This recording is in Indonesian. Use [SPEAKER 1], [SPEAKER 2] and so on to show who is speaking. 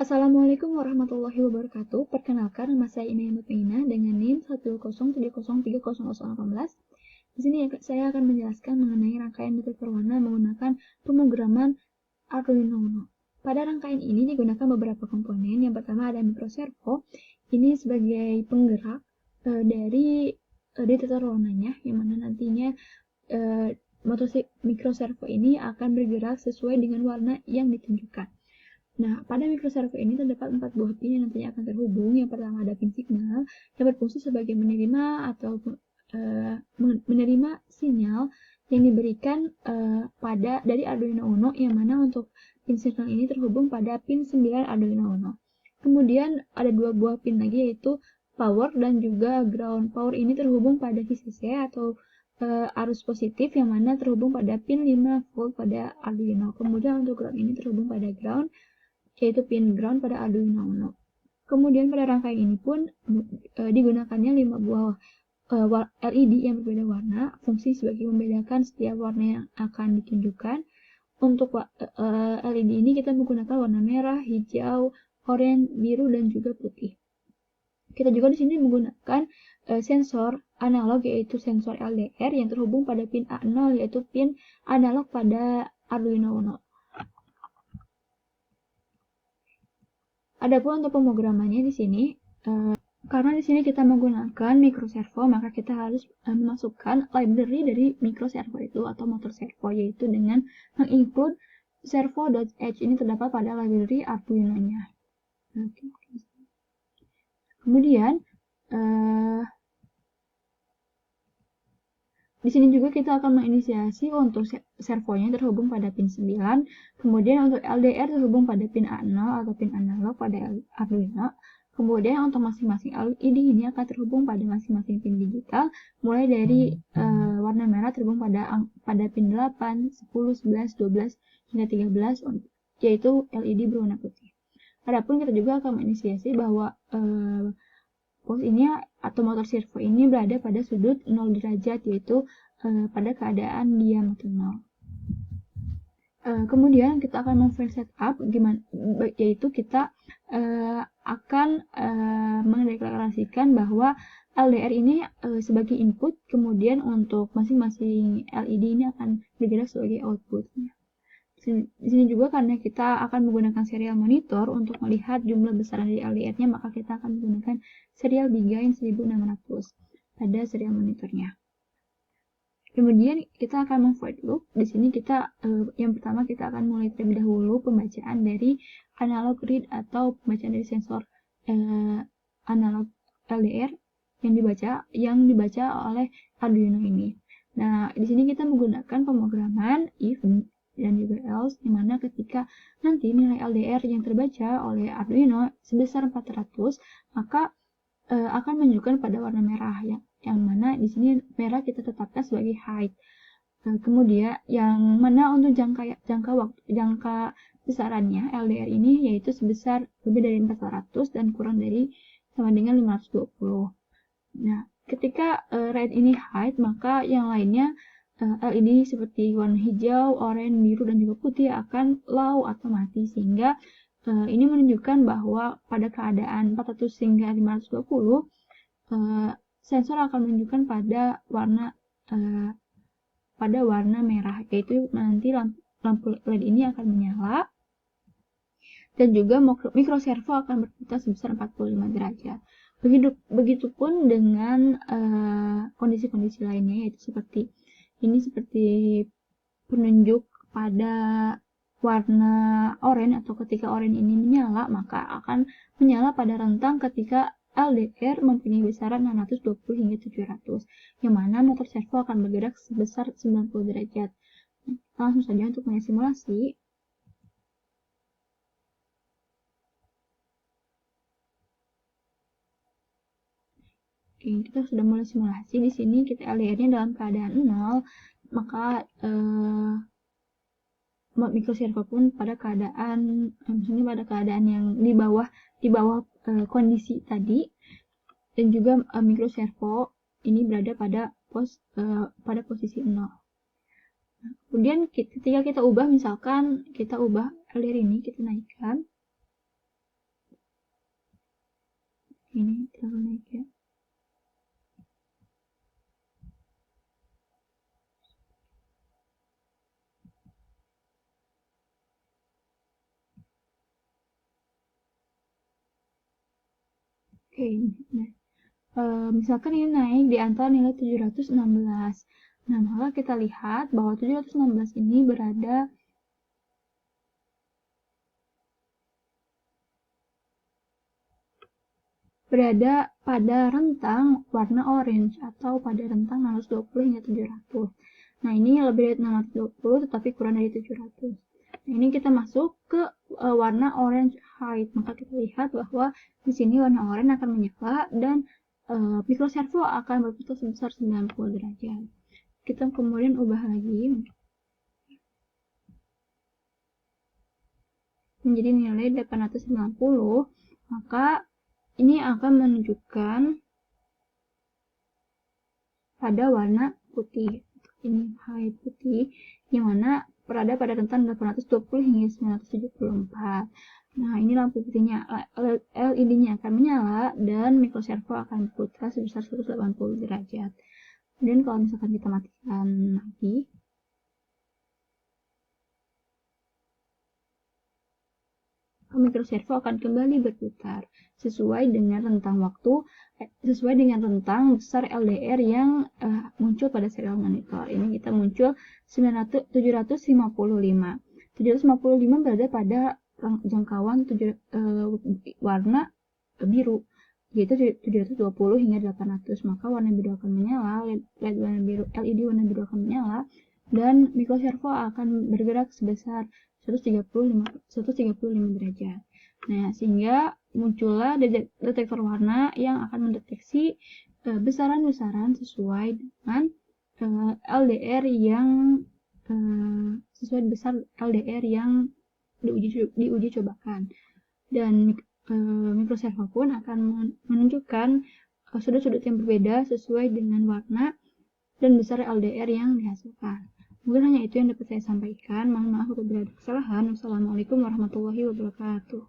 [SPEAKER 1] Assalamualaikum warahmatullahi wabarakatuh. Perkenalkan, nama saya Inaya Mutmainah dengan NIM 10703003018. Di sini saya akan menjelaskan mengenai rangkaian detektor berwarna menggunakan pemrograman Arduino Uno. Pada rangkaian ini digunakan beberapa komponen. Yang pertama ada microservo. Ini sebagai penggerak dari detektor warnanya, yang mana nantinya motor microservo ini akan bergerak sesuai dengan warna yang ditunjukkan. Nah, pada microservo ini terdapat 4 buah pin yang nantinya akan terhubung. Yang pertama ada pin signal yang berfungsi sebagai menerima atau menerima sinyal yang diberikan dari Arduino Uno, yang mana untuk pin signal ini terhubung pada pin 9 Arduino Uno. Kemudian ada 2 buah pin lagi, yaitu power dan juga ground. Power ini terhubung pada VCC atau arus positif, yang mana terhubung pada pin 5 volt pada Arduino. Kemudian untuk ground ini terhubung pada ground, yaitu pin ground pada Arduino Uno. Kemudian pada rangkaian ini pun digunakannya 5 buah LED yang berbeda warna, fungsi sebagai membedakan setiap warna yang akan ditunjukkan. Untuk LED ini kita menggunakan warna merah, hijau, oranye, biru, dan juga putih. Kita juga di sini menggunakan sensor analog, yaitu sensor LDR yang terhubung pada pin A0, yaitu pin analog pada Arduino Uno. Adapun untuk pemrogramannya di sini, karena di sini kita menggunakan microservo, maka kita harus memasukkan library dari microservo itu atau motor servo, yaitu dengan menginclude servo.h. Ini terdapat pada library Arduino-nya. Kemudian di sini juga kita akan menginisiasi untuk servonya terhubung pada pin 9. Kemudian untuk LDR terhubung pada pin A0 atau pin analog pada Arduino. Kemudian untuk masing-masing LED ini akan terhubung pada masing-masing pin digital, mulai dari warna merah terhubung pada pin 8, 10, 11, 12, hingga 13, yaitu LED berwarna putih. Adapun kita juga akan menginisiasi bahwa pos ini atau motor servo ini berada pada sudut 0 derajat, yaitu pada keadaan diameter 0. Kemudian kita akan memfile setup, yaitu kita akan mendeklarasikan bahwa LDR ini sebagai input, kemudian untuk masing-masing LED ini akan bergerak sebagai outputnya. Di sini juga karena kita akan menggunakan serial monitor untuk melihat jumlah besaran dari LDR-nya, maka kita akan menggunakan serial Bigain 1600 pada serial monitornya. Kemudian kita akan memvoid loop. Di sini kita yang pertama kita akan mulai terlebih dahulu pembacaan dari analog read atau pembacaan dari sensor analog LDR yang dibaca oleh Arduino ini. Nah, di sini kita menggunakan pemrograman if dan juga else, dimana ketika nanti nilai LDR yang terbaca oleh Arduino sebesar 400, maka akan menunjukkan pada warna merah, yang mana di sini merah kita tetapkan sebagai height. Kemudian yang mana untuk jangka besarannya LDR ini yaitu sebesar lebih dari 400 dan kurang dari sama dengan 520. Nah, ketika red ini height, maka yang lainnya LED seperti warna hijau, oranye, biru, dan juga putih akan low atau mati, sehingga ini menunjukkan bahwa pada keadaan 400 hingga 520 sensor akan menunjukkan pada warna merah, yaitu nanti lampu LED ini akan menyala dan juga microservo akan berputar sebesar 45 derajat. Begitupun dengan kondisi-kondisi lainnya, yaitu seperti penunjuk pada warna oranye, atau ketika oranye ini menyala, maka akan menyala pada rentang ketika LDR mempunyai besaran 620 hingga 700, yang mana motor servo akan bergerak sebesar 90 derajat. Langsung saja untuk melihat simulasi. Oke, kita sudah mulai simulasi. Di sini kita LDR-nya dalam keadaan 0, maka microservo pun pada keadaan yang di bawah kondisi tadi, dan juga microservo ini berada pada posisi 0. Kemudian ketika kita ubah, misalkan kita ubah LDR ini, kita naikkan, Ini terlalu naik ya. Oke, nah, misalkan ini naik di antara nilai 716. Nah, maka kita lihat bahwa 716 ini berada pada rentang warna orange atau pada rentang 620 hingga 700. Nah, ini lebih dari 620 tetapi kurang dari 700. Nah, ini kita masuk ke warna orange height. Maka kita lihat bahwa di sini warna orange akan menyala dan microservo akan berputar sebesar 90 derajat. Kita kemudian ubah lagi menjadi nilai 890, maka ini akan menunjukkan pada warna putih. Ini height putih yang mana berada pada rentang 820 hingga 974. Nah, ini lampu putihnya, LED-nya akan menyala dan microservo akan berputar sebesar 180 derajat. Dan kalau misalkan kita matikan lagi, microservo akan kembali berputar sesuai dengan rentang besar LDR yang muncul pada serial monitor. Ini kita muncul 755. 755 berada pada jangkauan warna biru, yaitu 720 hingga 800. Maka warna biru akan menyala, LED warna biru akan menyala, dan microservo akan bergerak sebesar 135 derajat. Nah, sehingga muncullah detektor warna yang akan mendeteksi besaran-besaran sesuai dengan LDR yang besar LDR yang diuji cobakan. Dan microservo pun akan menunjukkan sudut-sudut yang berbeda sesuai dengan warna dan besar LDR yang dihasilkan. Mungkin hanya itu yang dapat saya sampaikan. Mohon maaf apabila ada kesalahan. Wassalamualaikum warahmatullahi wabarakatuh.